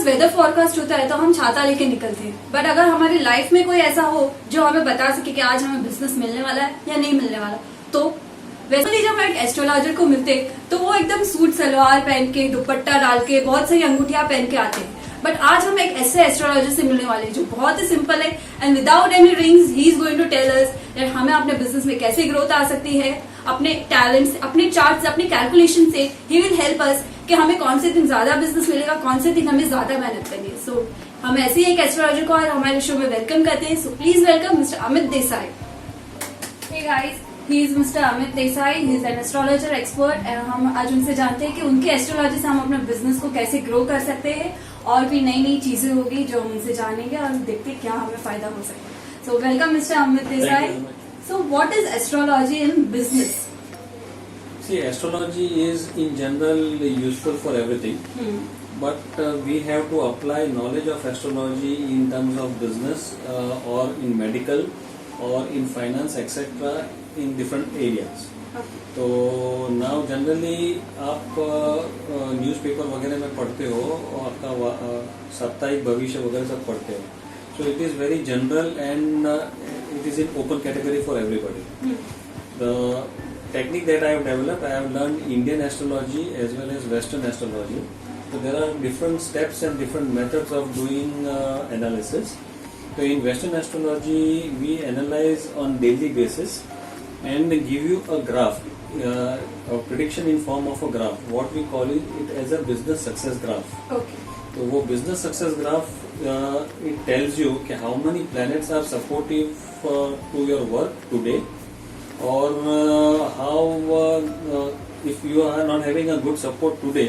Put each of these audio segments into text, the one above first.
पास weather forecast होता है तो हम छाता लेके निकलते हैं, बट अगर हमारी लाइफ में कोई ऐसा हो जो हमें बता सके कि आज हमें बिजनेस मिलने वाला है या नहीं मिलने वाला, तो वैसे जब हम एक एस्ट्रोलॉजर को मिलते तो वो एकदम सूट सलवार पहन के, दुपट्टा डाल के, बहुत सारी अंगूठियां पहन के आते हैं। बट आज हम एक ऐसे एस्ट्रोलॉजर से मिलने वाले हैं जो बहुत ही सिंपल है, and without any rings he is going to tell us that हमें अपने बिजनेस में कैसे ग्रोथ आ सकती है, अपने टैलेंट से, अपने चार्ट से, अपने कैलकुलेशन से ही विल हेल्प अस कि हमें कौन से दिन ज्यादा बिजनेस मिलेगा, कौन से दिन हमें ज्यादा मेहनत करनी है। सो हम ऐसे ही एक एस्ट्रोलॉजर को आज हमारे शो में वेलकम करते हैं। So please welcome mister Amit Desai. Hey guys, he is mister Amit Desai, he is an astrologer expert. हम आज उनसे जानते हैं कि उनके एस्ट्रोलॉजी से हम अपने बिजनेस को कैसे ग्रो कर सकते हैं, और भी नई नई चीजें होगी जो हम उनसे जानेंगे और देखते हैं क्या हमें फायदा हो सकता है। So welcome mister Amit Desai. So what is astrology in business? See, astrology is in general useful for everything, but we have to apply knowledge of astrology in terms of business or in medical or in finance, etc. in different areas. तो now generally आप newspaper वगैरह में पढ़ते हो और आपका साप्ताहिक भविष्य वगैरह सब पढ़ते हो. So it is very general and it is in open category for everybody. The technique that I have developed, I have learned Indian astrology as well as Western astrology. So there are different steps and different methods of doing analysis. So in Western astrology, we analyze on daily basis and give you a graph, a prediction in form of a graph. What we call it as a business success graph. Okay. तो वो business success graph it tells you कि how many planets are supportive to your work today. Or how if you are not having a good support today,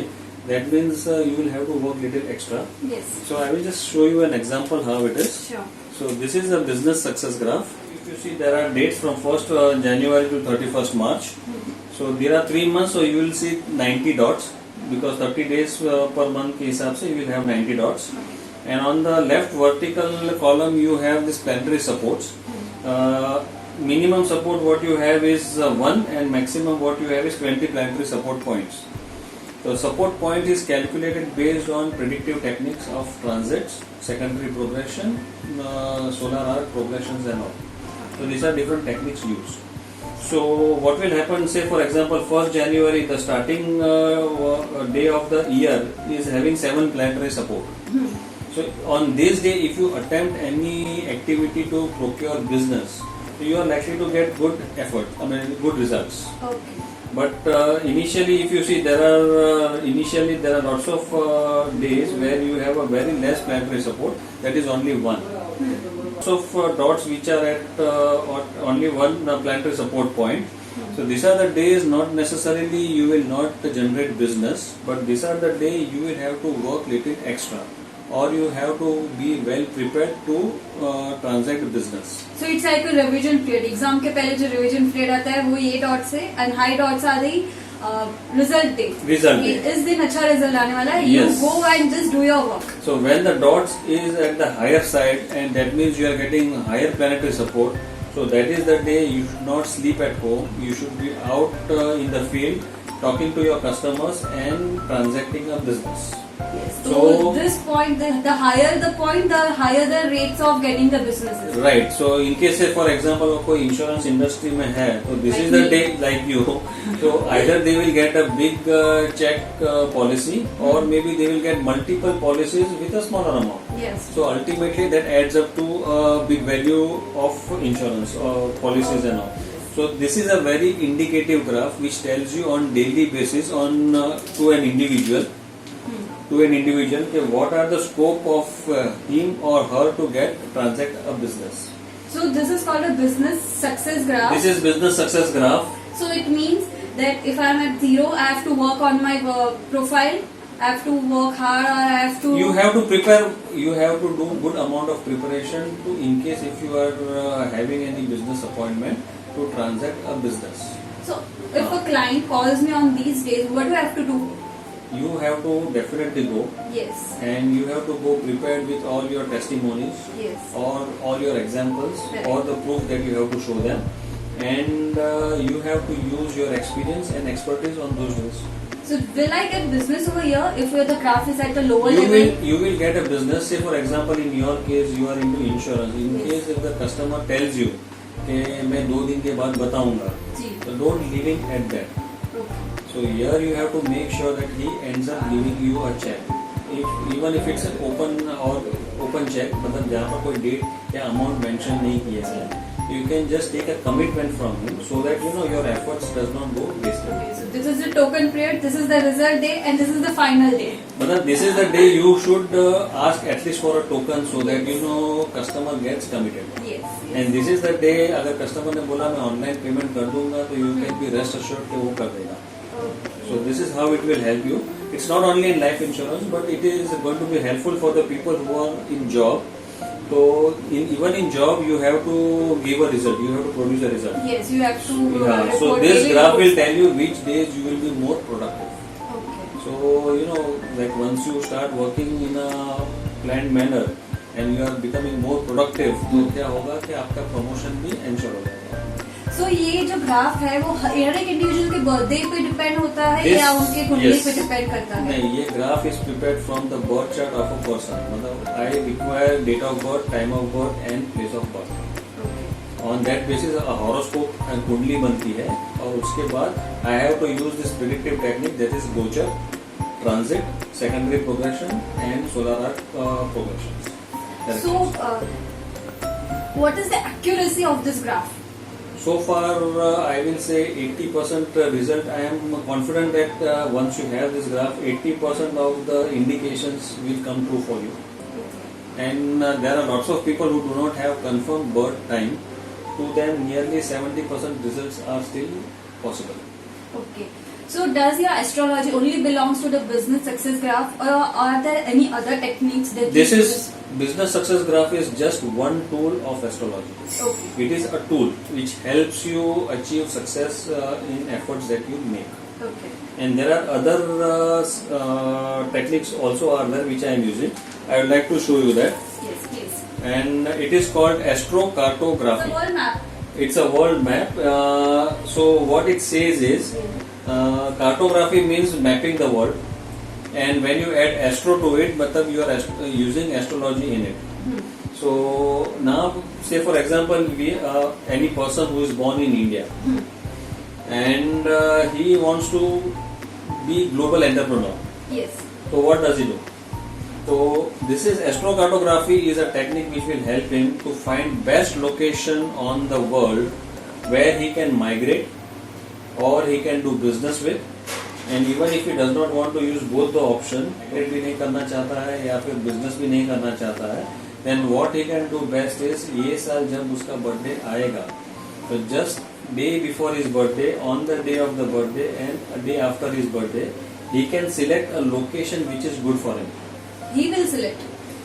that means you will have to work little extra. Yes. So I will just show you an example how it is. Sure. So this is a business success graph. If you see, there are dates from 1st January to 31st March. So there are 3 months, so you will see 90 dots because 30 days per month के हिसाब से you will have 90 dots. And on the left vertical column you have this planetary supports. Minimum support what you have is 1 and maximum what you have is 20 planetary support points. So support point is calculated based on predictive techniques of transits, secondary progression, solar arc progressions and all. So these are different techniques used. So what will happen, say for example 1st January, the starting day of the year is having 7 planetary support. So on this day if you attempt any activity to procure business, you are likely to get good effort, good results. Okay. But initially if you see there are lots of days where you have a very less planetary support, that is only 1. Lots of dots which are at only 1 planetary support point. So these are the days not necessarily you will not generate business, but these are the days you will have to work little extra, or you have to be well prepared to transact business. So it's like a revision period. Exam के पहले जो revision period आता है वो ये dots है, and high dots are the result day. Result day. इस दिन अच्छा result आने वाला है. Yes. You go and just do your work. So when the dots is at the higher side, and that means you are getting higher planetary support. So that is the day you should not sleep at home. You should be out in the field talking to your customers and transacting a business. Yes. So this point, the higher the point, the higher the rates of getting the businesses. Right. So in case say for example कोई insurance industry में है, so this is the day like you. So either they will get a big check policy, or maybe they will get multiple policies with a smaller amount. Yes. So ultimately that adds up to a big value of insurance or policies and all. So this is a very indicative graph which tells you on daily basis on to an individual. Okay, what are the scope of him or her to transact a business. So this is called a business success graph. This is business success graph. So it means that if I am at 0, I have to work on my profile. I have to work hard, or I have to. You have to prepare. You have to do good amount of preparation to, in case if you are having any business appointment, to transact a business. So if a client calls me on these days, what do I have to do? You have to definitely go. Yes. And you have to go prepared with all your testimonies. Yes. Or all your examples, right, or the proof that you have to show them, and you have to use your experience and expertise on those days. So will I get business over here if the graph is at the lower You level? will get a business. Say for example, in your case, you are into insurance. In Yes. case if the customer tells you कि मैं 2 दिन के बाद बताऊंगा, जी. so don't leave it at that. Okay. So here you have to make sure that he ends up giving you a check. Even if it's an open check, मतलब जहाँ पर कोई डेट या अमाउंट मेंशन नहीं किया है, you can just take a commitment from him so that you know your efforts does not go wasted. Okay, so this is the token period, this is the result day, and this is the final day. मतलब this is the day you should ask at least for a token so that you know customer gets committed. Yes. And this is the day अगर customer ने बोला मैं online payment कर दूंगा तो you can be rest assured कि वो कर देगा. So this is how it will help you. It's not only in life insurance but it is going to be helpful for the people who are in job. So even in job you have to give a result. You have to produce a result. Yes, you have to. Yeah. So report this daily graph will reports. tell you which days you will be more productive. Okay. So you know, like once you start working in a planned manner and you are becoming more productive, तो क्या होगा कि आपका promotion भी ensure हो जाएगा. So ये जो ग्राफ है वो हर एक इंडिविजुअल के बर्थडे पे डिपेंड होता है This- या उनके कुंडली yes. पे डिपेंड करता है? नहीं, ये graph is prepared from the birth chart of a person. मतलब I require date of birth, time of birth and place of birth. Okay. On that basis a horoscope and कुंडली बनती है और उसके बाद I have to use this predictive technique that is Gochar, transit, secondary progression and solar arc progressions. That So is- what is the accuracy of this graph? So far, I will say 80% result. I am confident that once you have this graph, 80% of the indications will come true for you. And there are lots of people who do not have confirmed birth time. To them, nearly 70% results are still possible. Okay. So does your astrology only belongs to the business success graph, or are there any other techniques that This you is use? business success graph is just one tool of astrology. Okay. It is a tool which helps you achieve success in efforts that you make. Okay. And there are other techniques also are there which I am using. I would like to show you that. Yes, please. And it is called The astrocartography. world map. It's a world map. So what it says is cartography means mapping the world. And when you add astro to it, matlab you are using astrology in it. So now, say for example, any person who is born in India and he wants to be global entrepreneur. Yes. So what does he do? So this is astrocartography is a technique which will help him to find best location on the world where he can migrate or he can do business with. And even if he does not want to use both the option, trade भी नहीं करना चाहता है या फिर business भी नहीं करना चाहता है, then what he can do best is ये साल जब उसका birthday आएगा, तो just day before his birthday, on the day of the birthday and a day after his birthday, he can select a location which is good for him. He will select.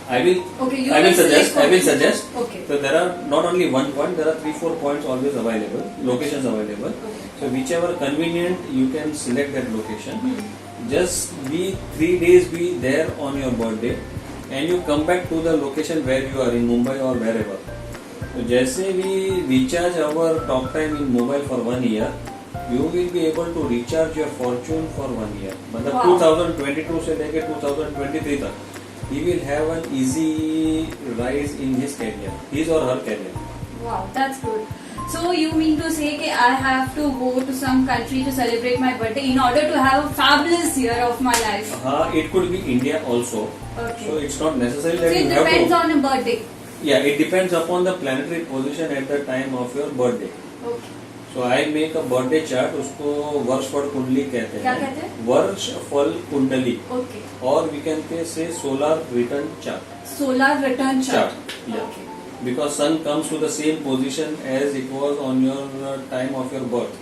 I will. Okay, you I will will suggest. select I will for him. suggest. Okay. So there are not only one point. There are 3-4 points always available. Locations available. Okay. So whichever convenient, you can select that location. Just be 3 days be there on your birthday, and you come back to the location where you are in Mumbai or wherever. So जैसे we recharge our talk time in mobile for 1 year, you will be able to recharge your fortune for 1 year. मतलब Wow. 2022 से लेके 2023 तक, he will have an easy rise in his career, his or her career. Wow, that's good. So you mean to say that I have to go to some country to celebrate my birthday in order to have a fabulous year of my life? It could be India also. Okay. So it's not necessary So that it you have depends to. on a birthday. Yeah, it depends upon the planetary position at the time of your birthday. Okay. So I make a birthday chart. उसको वर्षफल कुंडली कहते क्या हैं. कहते हैं? वर्षफल कुंडली. Okay. Or we can say solar return chart. Solar return chart. Yeah. Okay. Because sun comes to the same position as it was on your time of your birth.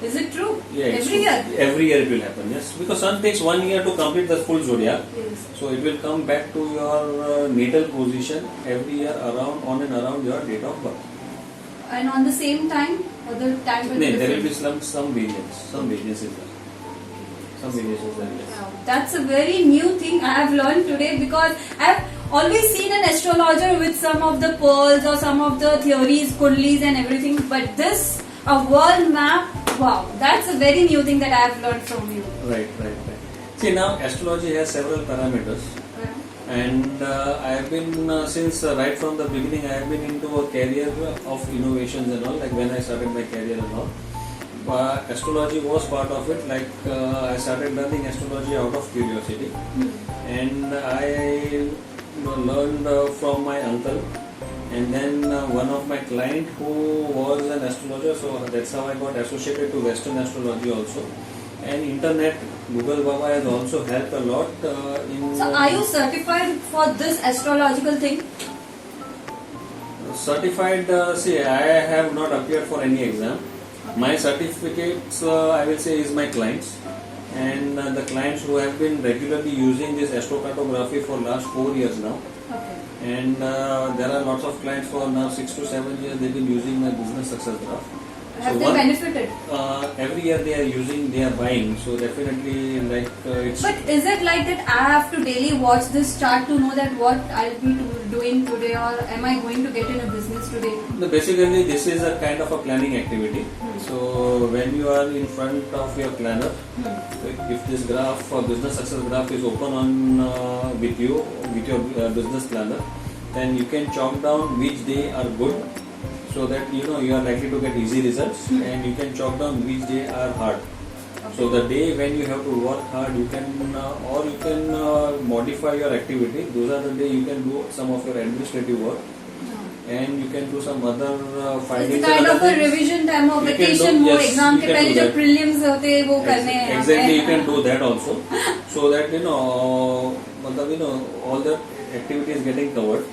Is it true? Yeah, Every year? Every year it will happen. Yes, because sun takes 1 year to complete the full zodiac. Yes. So it will come back to your natal position every year around on and around your date of birth. And on the same time, or the time will No, be there will different? be some variance. Some variance is there. Some variation is there. Yes. Wow, that's a very new thing I have learned today, because I have always seen an astrologer with some of the pearls or some of the theories, kundlis and everything, but this, a world map Wow, that's a very new thing that I have learned from you. Right. See, now astrology has several parameters, and I have been since right from the beginning. I have been into a career of innovations and all. Like when I started my career and all, astrology was part of it. Like I started learning astrology out of curiosity, and I learned from my uncle, and then one of my client who was an astrologer. So that's how I got associated to Western astrology also. And internet, Google Baba has also helped a lot in. So are you certified for this astrological thing? Certified? See, I have not appeared for any exam. My certificates, I will say, is my clients, and the clients who have been regularly using this astrocartography for last 4 years now. Okay. And there are lots of clients for now 6 to 7 years. They've been using my business success graph. Have they benefited? Every year they are using, they are buying. So definitely, like it's. But is it like that I have to daily watch this chart to know that what I'll be doing today, or am I going to get in a business today? Basically, this is a kind of a planning activity. So when you are in front of your planner, if this graph, business success graph, is open on with your business planner, then you can chalk down which day are good, so that you are likely to get easy results, and you can chalk down which day are hard. So the day when you have to work hard, you can or you can modify your activity. Those are the day you can do some of your administrative work, and you can do some other findings. It's kind of a revision time or vacation mode. Exam के पहले जो prelims होते हैं वो करने हैं. Exactly, you can do that also, so that all the activity is getting covered.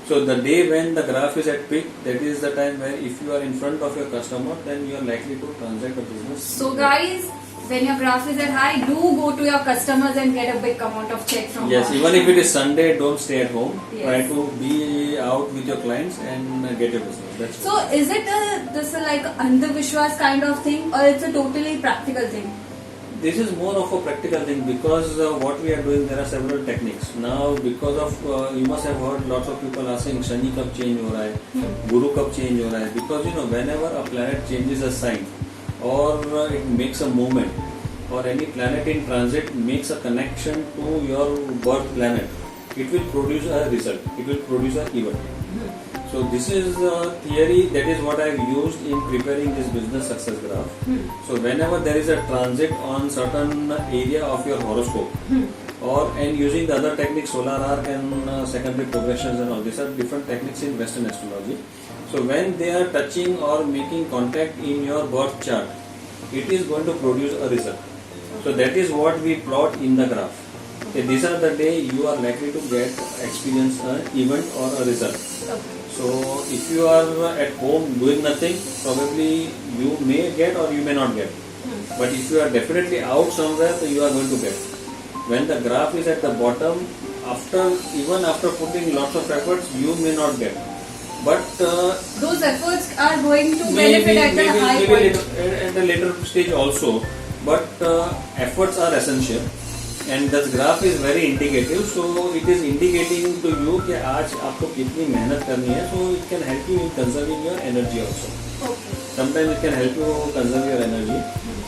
So the day when the graph is at peak, that is the time where if you are in front of your customer, then you are likely to transact a business. So guys, when your graph is at high, do go to your customers and get a big amount of check from Yes, them. even if it is Sunday, don't stay at home. Yes. Try to be out with your clients and get your business. That's So is it this like Andhavishwas kind of thing, or it's a totally practical thing? This is more of a practical thing, because what we are doing, there are several techniques. Now, because of, you must have heard lots of people asking, Shani kab change ho raha hai, Guru kab change ho raha hai. Because, whenever a planet changes a sign, or it makes a movement, or any planet in transit makes a connection to your birth planet, it will produce a result, it will produce an event. So this is a theory, that is what I have used in preparing this business success graph. So whenever there is a transit on certain area of your horoscope, and using the other techniques, solar arc and secondary progressions and all, these are different techniques in Western astrology. So when they are touching or making contact in your birth chart, it is going to produce a result. So that is what we plot in the graph. Okay, these are the day you are likely to experience an event or a result. Okay. So if you are at home doing nothing, probably you may get or you may not get. But if you are definitely out somewhere, so you are going to get. When the graph is at the bottom, even after putting lots of efforts, you may not get. But those efforts are going to benefit at the high point. At the later stage also. But efforts are essential. And this graph is very indicative, so it is indicating to you कि आज आपको कितनी मेहनत करनी है, so it can help you in conserving your energy also. Okay. Sometimes it can help you conserve your energy,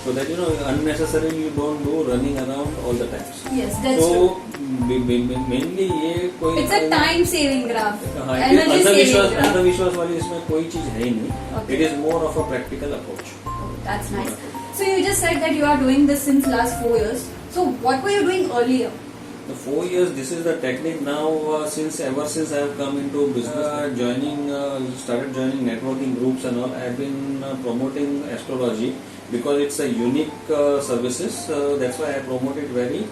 so that unnecessarily you don't do running around all the times. Yes, that's true. So mainly ये कोई It's a time saving graph. हाँ, Energy saving graph. अंधविश्वास वाली इसमें कोई चीज है ही नहीं. Okay. It is more of a practical approach. Oh, that's nice. So you just said that you are doing this since last 4 years. So what were you doing earlier? The 4 years, this is the technique now. Ever since I have come into business, started joining networking groups and all, I have been promoting astrology because it's a unique services. That's why I promote it very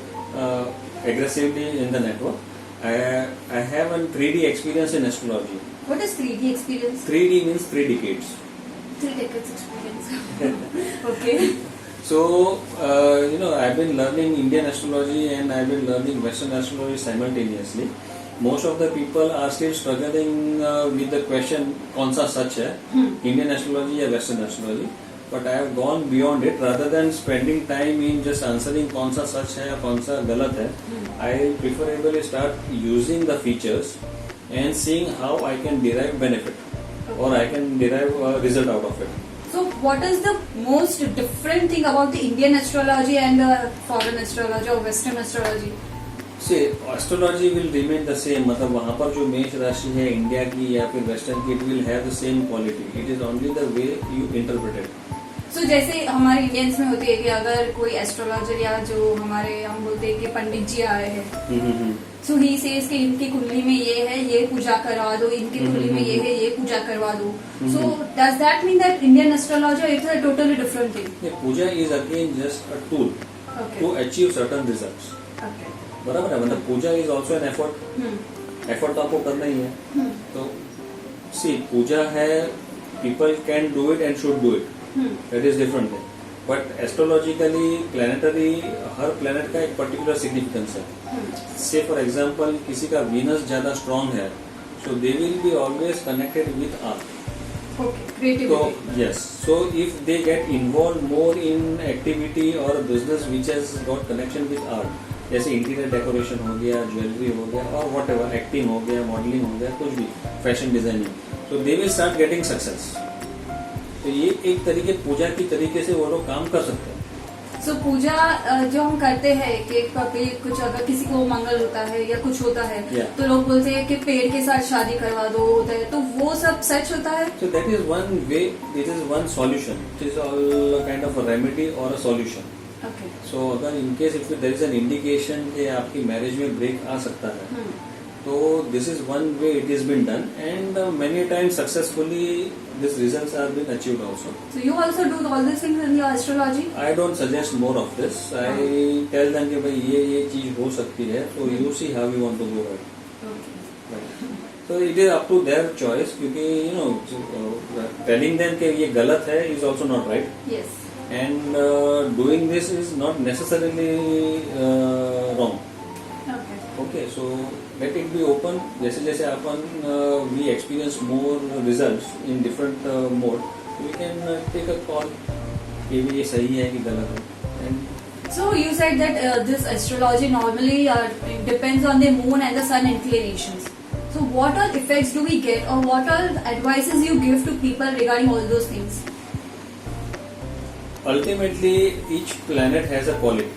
aggressively in the network. I have a 3D experience in astrology. What is 3D experience? 3D means 3 decades. 3 decades experience. Okay. So, I've been learning Indian astrology and I've been learning Western astrology simultaneously. Most of the people are still struggling with the question, kaun sa sach hai, Indian astrology or Western astrology. But I have gone beyond it. Rather than spending time in just answering kaun sa sach hai or kaun sa galat hai, I preferably start using the features and seeing how I can derive benefit or I can derive a result out of it. So what is the most different thing about the Indian astrology and the foreign astrology or Western astrology? से astrology will remain the same, मतलब वहाँ पर जो मेष राशि है India की या फिर वेस्टर्न की, it will have the same quality. It is only the way you interpret it. So जैसे हमारे इंडियंस में होती है कि अगर कोई एस्ट्रोलॉजर या जो हमारे हम बोलते हैं कि पंडित जी आए हैं, सो ही सेज कि इनकी कुंडली में ये है, ये पूजा करवा दो, इनकी कुंडली में ये है, ये पूजा करवा दो. So does that mean that Indian astrology it's a totally different thing? Puja is again just a tool to achieve certain results. बराबर है, मतलब puja is also an effort. Effort तो आपको करना ही है. तो सी पूजा है, people can do it and should do it, that is different thing. But astrologically planetary हर प्लैनेट का एक पर्टिकुलर सिग्निफिकेंस है. से फॉर एग्जाम्पल किसी का वीनस ज्यादा स्ट्रांग है, so they will be always connected with art. So yes, so if they get involved more in activity or business which has got connection with art, जैसे interior decoration हो गया, jewellery हो गया, और what ever, acting हो गया, modelling हो गया, कुछ भी, फैशन डिजाइनिंग, तो they will start getting success. तो ये एक तरीके पूजा की तरीके से वो लोग काम कर सकते हैं. सो पूजा जो हम करते हैं कि कभी कुछ अगर किसी को मंगल होता है या कुछ होता है, तो लोग बोलते हैं कि पेड़ के साथ शादी करवा दो, होता है, तो वो सब सच होता है? So that is one way, it is one solution, it is all a kind of a remedy or a solution. Okay. So अगर in case if there is an indication कि आपकी मैरिज में ब्रेक आ सकता है, तो this is one way it has been done, and many times successfully these results are been achieved also. So you also do all these things in your astrology? I don't suggest more of this. I tell them कि भाई ये चीज हो सकती है, so you see how you want to go ahead. Okay. Right. So it is up to their choice, क्योंकि you know telling them कि ये गलत है is also not right. Yes. And doing this is not necessarily wrong. Okay. Okay, so let it be open. जैसे जैसे अपन we experience more results in different mode, we can take a call कि ये सही है कि गलत है. And So you said that this astrology normally depends on the moon and the sun inclinations. So what all effects do we get, or what all advices you give to people regarding all those things? ultimately each planet has a quality.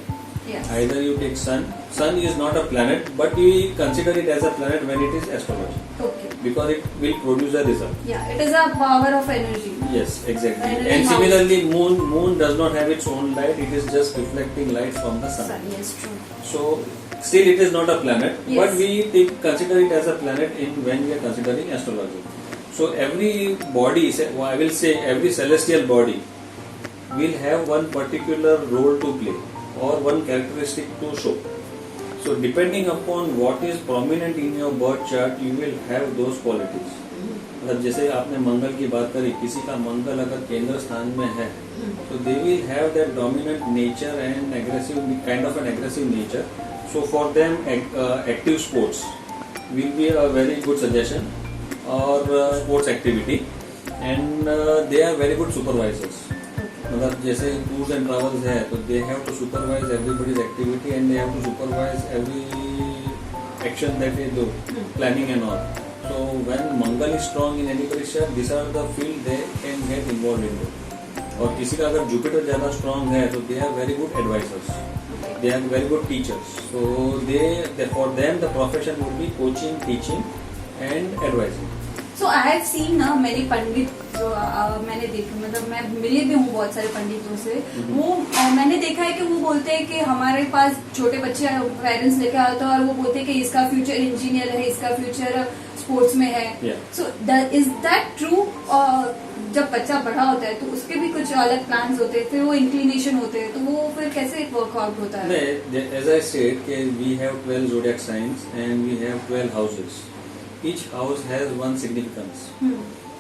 Yes. Either you take sun. Sun is not a planet, but we consider it as a planet when it is astrology, Okay. because it will produce a result. Yeah, it is a power of energy. Yes, exactly. Energy And house. similarly, moon does not have its own light. It is just reflecting light from the sun. Sun, yes, true. So still it is not a planet, Yes. but we consider it as a planet when we are considering astrology. So every body, I will say every celestial body will have one particular role to play or one characteristic to show. So depending upon what is prominent in your birth chart, you will have those qualities. मतलब जैसे आपने मंगल की बात करी, किसी का मंगल अगर केंद्र स्थान में है, तो they will have that dominant nature and aggressive kind of an aggressive nature. So for them, active sports will be a very good suggestion, or sports activity, and they are very good supervisors. मतलब जैसे tours and travels है, तो they have to supervise everybody's activity and they have to supervise every action that they do, planning and all. So when Mangal is strong in anybody's chart, this are the field they can get involve in. और किसी का अगर Jupiter ज्यादा strong है, तो they are very good advisers, they are very good teachers. So they for them the profession would be coaching, teaching and advising. So I have seen मेरी पंडित जो मैंने देखा, मतलब मैं मिली भी हूँ बहुत सारे पंडितों से, वो मैंने देखा है कि वो बोलते हैं कि हमारे पास छोटे बच्चे पेरेंट्स लेके आते हैं और वो बोलते हैं कि इसका फ्यूचर इंजीनियर है, इसका फ्यूचर स्पोर्ट्स में है. So is that true? जब बच्चा बड़ा होता है तो उसके भी कुछ अलग प्लान्स होते हैं, फिर वो इंक्लिनेशन होते हैं, तो वो फिर कैसे वर्कआउट होता है? एज आई सेड कि we have 12 zodiac signs and we have 12 houses. Each house has one significance.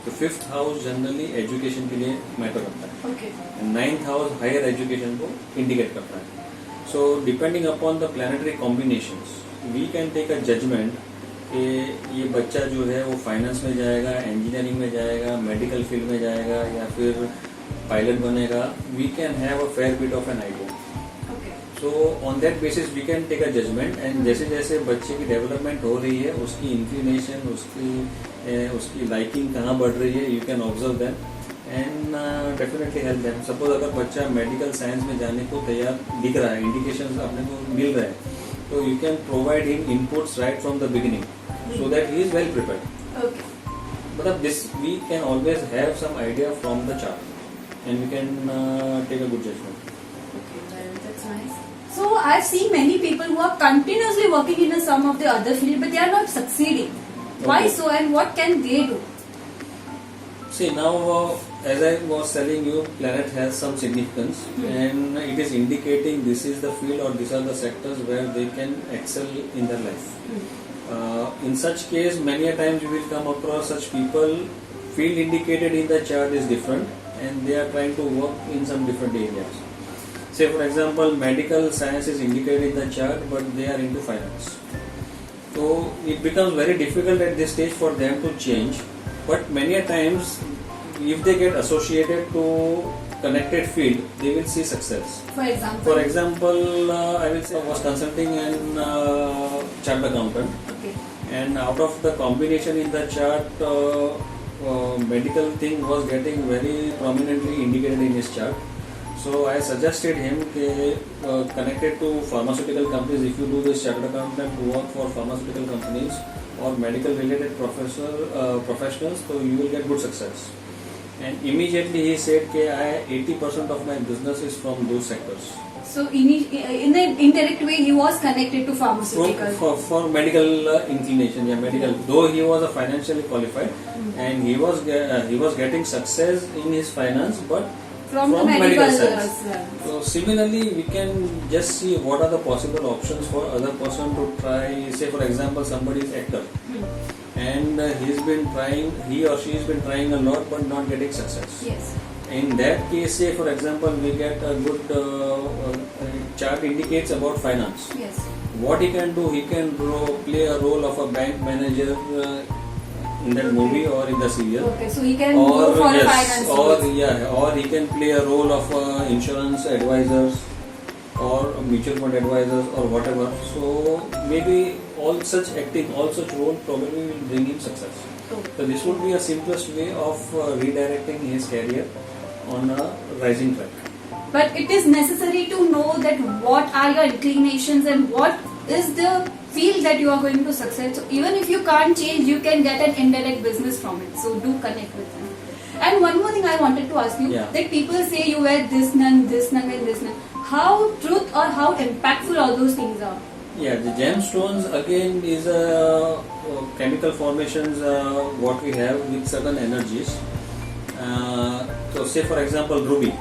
तो 5th हाउस जनरली एजुकेशन के लिए मैटर करता है. Okay. 9th house higher education को इंडिकेट करता है. So depending upon the planetary combinations, we can take a judgment कि ये बच्चा जो है वो फाइनेंस में जाएगा, इंजीनियरिंग में जाएगा, मेडिकल फील्ड में जाएगा, या फिर पायलट बनेगा. We can have a fair bit of an idea. So on that basis we can take a judgment. And जैसे जैसे बच्चे की डेवलपमेंट हो रही है, उसकी इंक्लिनेशन, उसकी लाइकिंग कहाँ बढ़ रही है, you can observe that. and definitely help them. Suppose अगर बच्चा मेडिकल साइंस में जाने को तैयार दिख रहा है, इंडिकेशंस अपने को मिल रहे हैं, तो you can provide him inputs right from the beginning, so that he is well prepared. Okay. But this we can always have some idea from the chart, and we can take a good judgment. Okay, well, that's nice. So I've seen many people who are continuously working in some of the other field, but they are not succeeding. Why Okay. so, and what can they do? See now, as I was telling you, planet has some significance, and it is indicating this is the field or these are the sectors where they can excel in their life. In such case, many a times you will come across such people. Field indicated in the chart is different, and they are trying to work in some different areas. Say, for example, medical science is indicated in the chart, but they are into finance. So it becomes very difficult at this stage for them to change. But many a times, if they get associated to connected field, they will see success. For example, I will say I was consulting an chart accountant, Okay. and out of the combination in the chart, medical thing was getting very prominently indicated in his chart. So I suggested him connected to pharmaceutical companies. If you do this chartered accountant work for pharmaceutical companies or medical related professionals, so you will get good success. And immediately he said that 80% of my business is from those sectors. So in an indirect way, he was connected to pharmaceutical. For medical inclination, yeah, medical. Though he was a financially qualified, and he was getting success in his finance, but From the medical science. science. So similarly, we can just see what are the possible options for other person to try. Say for example, somebody is actor, and he or she has been trying a lot but not getting success. Yes. In that case, say for example, we get a good chart indicates about finance. Yes. What he can do, he can play a role of a bank manager in that movie or in the serial. Okay, so he can go for finance. Or he can play a role of insurance advisors or mutual fund advisors or whatever. So maybe all such acting, all such role probably will bring him success. Okay. So this would be a simplest way of redirecting his career on a rising track. But it is necessary to know that what are your inclinations and what is the field that you are going to succeed. So even if you can't change, you can get an indirect business from it. So do connect with them. And one more thing I wanted to ask you, Yeah. that people say you wear this nun, and this nun. How truth or how impactful all those things are? Yeah, the gemstones again is a chemical formations what we have with certain energies. So say for example ruby.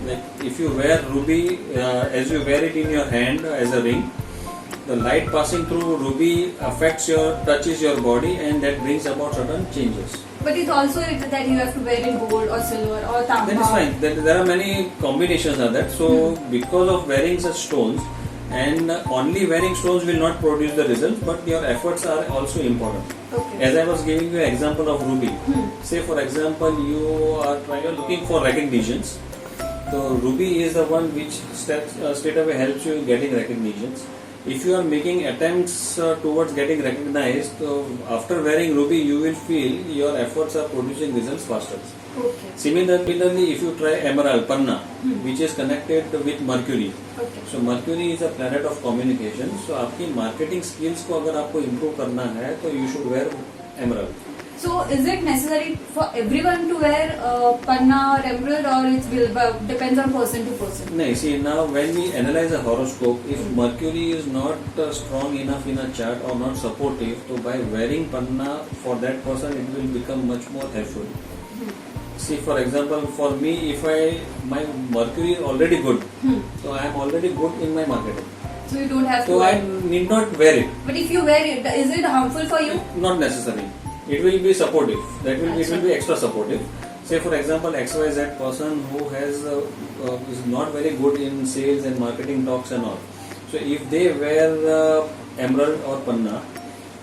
Like if you wear ruby, as you wear it in your hand as a ring, the light passing through ruby touches your body, and that brings about certain changes. But it's also that you have to wear in gold or silver or tamba. That is fine. There are many combinations of that. So because of wearing such stones, and only wearing stones will not produce the result, but your efforts are also important. Okay. As I was giving you an example of ruby. Say for example, you are looking for recognitions. So ruby is the one which straight away helps you in getting recognitions. If you are making attempts towards getting recognized, after wearing ruby, you will feel your efforts are producing results faster. Okay. Similarly, if you try emerald, panna, which is connected with Mercury. Okay. So Mercury is a planet of communication. So आपकी marketing skills को अगर आपको improve करना है, तो you should wear emerald. So is it necessary for everyone to wear panna or emerald, or it depends on person to person? No, see now when we analyze a horoscope, if Mercury is not strong enough in a chart or not supportive, so by wearing panna for that person it will become much more helpful. See for example, for me, if my Mercury is already good, so I am already good in my marketing. So you don't have to So I wear. need not wear it. But if you wear it, is it harmful for you? Not necessary. It will be supportive. It will be extra supportive. Say for example, XYZ person who is not very good in sales and marketing talks and all. So if they wear emerald or panna,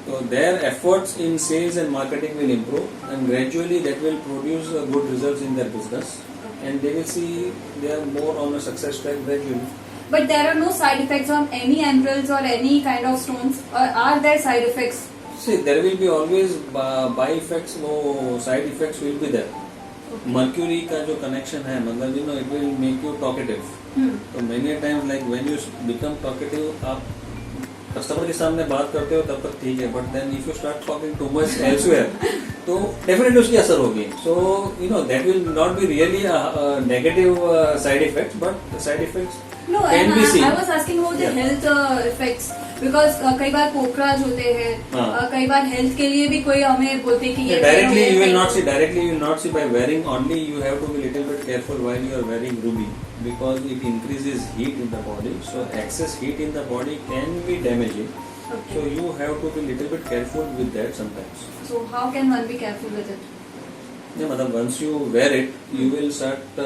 so their efforts in sales and marketing will improve, and gradually that will produce good results in their business, and they will see they are more on a success track gradually. But there are no side effects on any emeralds or any kind of stones, or are there side effects? See, there will be always by effects, no side effects will be there. Mercury का जो connection है मतलब you know it will make you talkative. तो many time like when you become talkative आप customer के सामने बात करते हो तब तक ठीक है, but then if you start talking too much elsewhere तो डेफिनेटली उसकी असर होगी. So you know that will not be really negative side effects, but side effects No, can and be seen. I was asking about the health effects because कई बार पोखराज होते हैं, हाँ. कई बार health के लिए भी कोई हमें बोलते हैं कि ये Directly you will पहनो, not see. Directly you will not see by wearing. Only you have to be little bit careful while you are wearing ruby because it increases heat in the body. So excess heat in the body can be damaging. Okay. So you have to be little bit careful with that sometimes. So how can one be careful with it? Yeah, madam. Once you wear it, you will start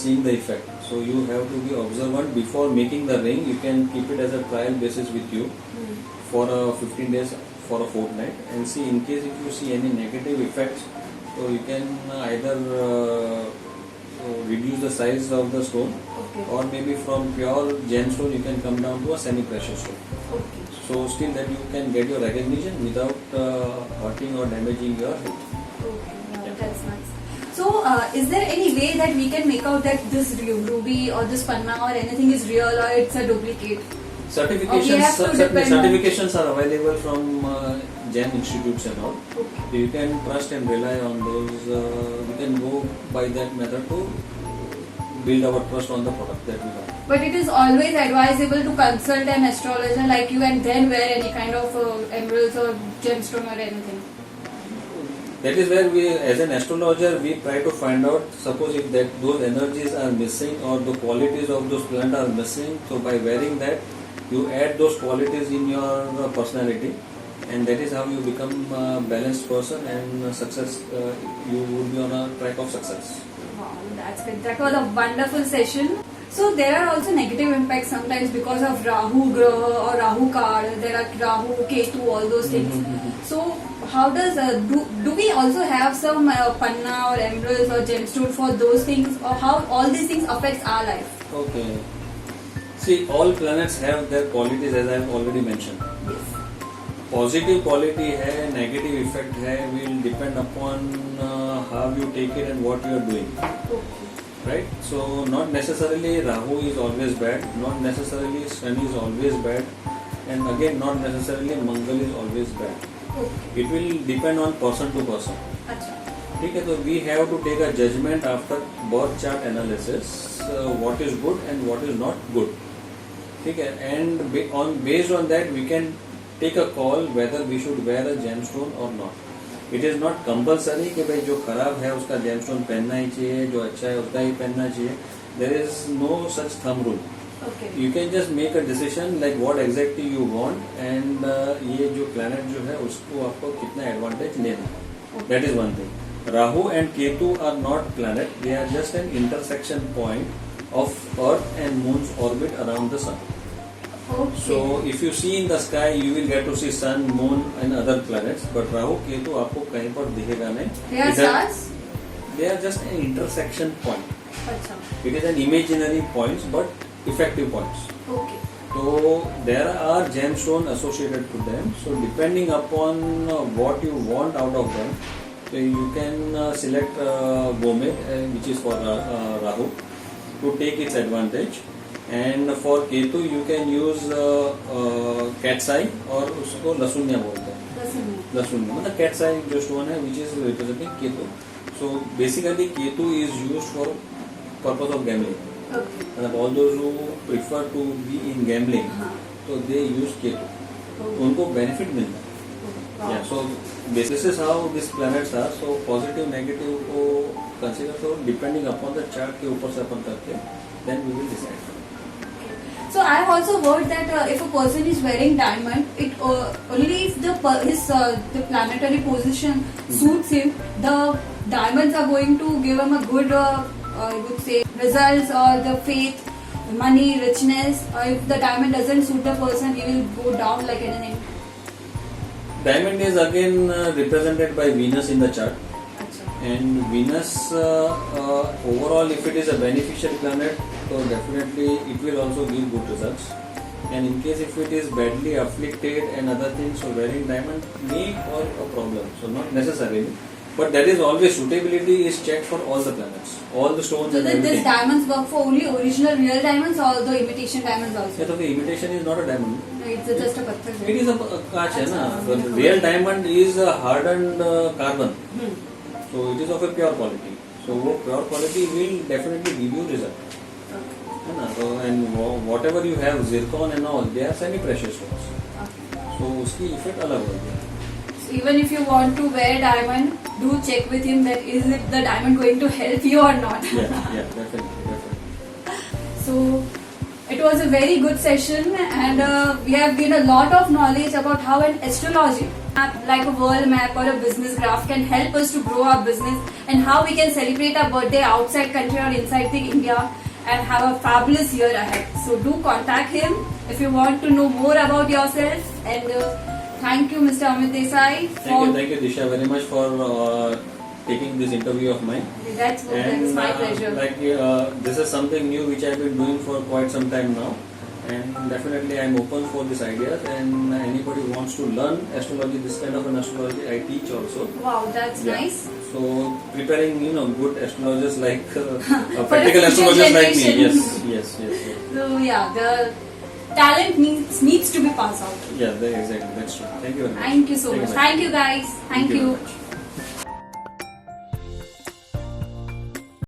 seeing the effect. So you have to be observant before making the ring. You can keep it as a trial basis with you for 15 days, for a fortnight, and see in case if you see any negative effects, so you can either reduce the size of the stone, Okay. or maybe from pure gemstone you can come down to a semi-precious stone. Okay. So still that you can get your recognition without hurting or damaging your health. Okay. Yeah, that's nice. So, is there any way that we can make out that this ruby or this panna or anything is real or it's a duplicate? Certifications, have to certainly depend on- certifications are available from gem institutes and all. Okay. So you can trust and rely on those. You can go by that method to build our trust on the product that we have. But it is always advisable to consult an astrologer like you and then wear any kind of emeralds or gemstone or anything. That is where we, as an astrologer, we try to find out. Suppose if that those energies are missing or the qualities of those plants are missing, so by wearing that, you add those qualities in your personality, and that is how you become a balanced person and success. You will be on a track of success. Wow, that's good. That was a wonderful session. So there are also negative impacts sometimes because of Rahu Graha or Rahu card. There are Rahu, Ketu, all those things. So how does do we also have some panna or emeralds or gemstone for those things, or how all these things affects our life? Okay. See, all planets have their qualities, as I have already mentioned. Yes. Positive quality है, negative effect है, will depend upon how you take it and what you are doing. Okay. Right? So not necessarily Rahu is always bad, not necessarily Sun is always bad, and again not necessarily Mangal is always bad. Okay. It will depend on person to person. अच्छा. ठीक है, तो we have to take a judgment after birth chart analysis, what is good and what is not good. ठीक है, and based on that we can take a call whether we should wear a gemstone or not. It is not compulsory कि भाई जो खराब है उसका gemstone पहनना ही चाहिए, जो अच्छा है उसका ही पहनना चाहिए. There is no such thumb rule. Okay. You can just make a decision like what exactly you want, and ये जो प्लैनेट जो है उसको आपको कितना एडवांटेज लेना है. That is one thing. Rahu and Ketu are not planet, they are just an intersection point of earth and moon's orbit around the sun. Okay. So if you see in the sky, you will get to see sun, moon, and other planets. But Rahu, Ketu आपको कहीं पर दिखेगा नहीं. They are stars? They are just an intersection point. अच्छा. It is an imaginary points, but effective points. Okay. So there are gemstones associated to them. So depending upon what you want out of them, so you can select Gomez, which is for Rahu, to take its advantage. And for Ketu you can use cat's eye, और उसको लसुनिया बोलते हैं. लसुनिया मतलब cat's eye जो stone है which is representing Ketu. So basically Ketu is used for purpose of gambling. Okay. मतलब all those who prefer to be in gambling, so they use Ketu. उनको benefit मिलता है. Wow. Yeah, so this is how these planets are. So positive negative को consider, so depending upon the chart के ऊपर से अपन करके then we will decide. So I have also heard that if a person is wearing diamond, it only if the planetary position suits him, the diamonds are going to give him a good, I would say, results or the faith, money, richness. If the diamond doesn't suit the person, he will go down like anything. Diamond is again represented by Venus in the chart. Achha. And Venus overall, if it is a beneficial planet, so definitely it will also give good results. And in case if it is badly afflicted and other things, so wearing diamond may cause a problem. So not necessarily. But there is always suitability is checked for all the planets, all the stones So and that everything. this diamonds work for only original real diamonds or the imitation diamonds also? Yeah, so the imitation is not a diamond. It's just a patthar. It is a kaach, hai na. Achha. The real diamond is a hardened carbon. Hmm. So it is of a pure quality. So वो pure quality will definitely give you result. है ना. So and whatever you have zircon and all, they are semi precious stones. So उसकी effect अलग होगी. So even if you want to wear diamond, do check with him that is it the diamond going to help you or not. Yeah, definitely. So it was a very good session, and we have gained a lot of knowledge about how an astrology map, like a world map or a business graph, can help us to grow our business, and how we can celebrate our birthday outside country or inside the India and have a fabulous year ahead. So do contact him if you want to know more about yourself. And thank you, Mr. Amit Desai. Thank you, Disha, very much for taking this interview of mine. That's my pleasure. This is something new which I've been doing for quite some time now, and definitely I'm open for this idea. And anybody who wants to learn astrology, this kind of an astrology, I teach also. Wow, that's nice. So preparing, good astrologers like For practical a future astrologers like me. generation. Yes. So yeah, the talent needs to be passed out. Yeah, exactly. That's true. Thank you very much. Thank you so much. Very Thank you guys. Thank very you. much.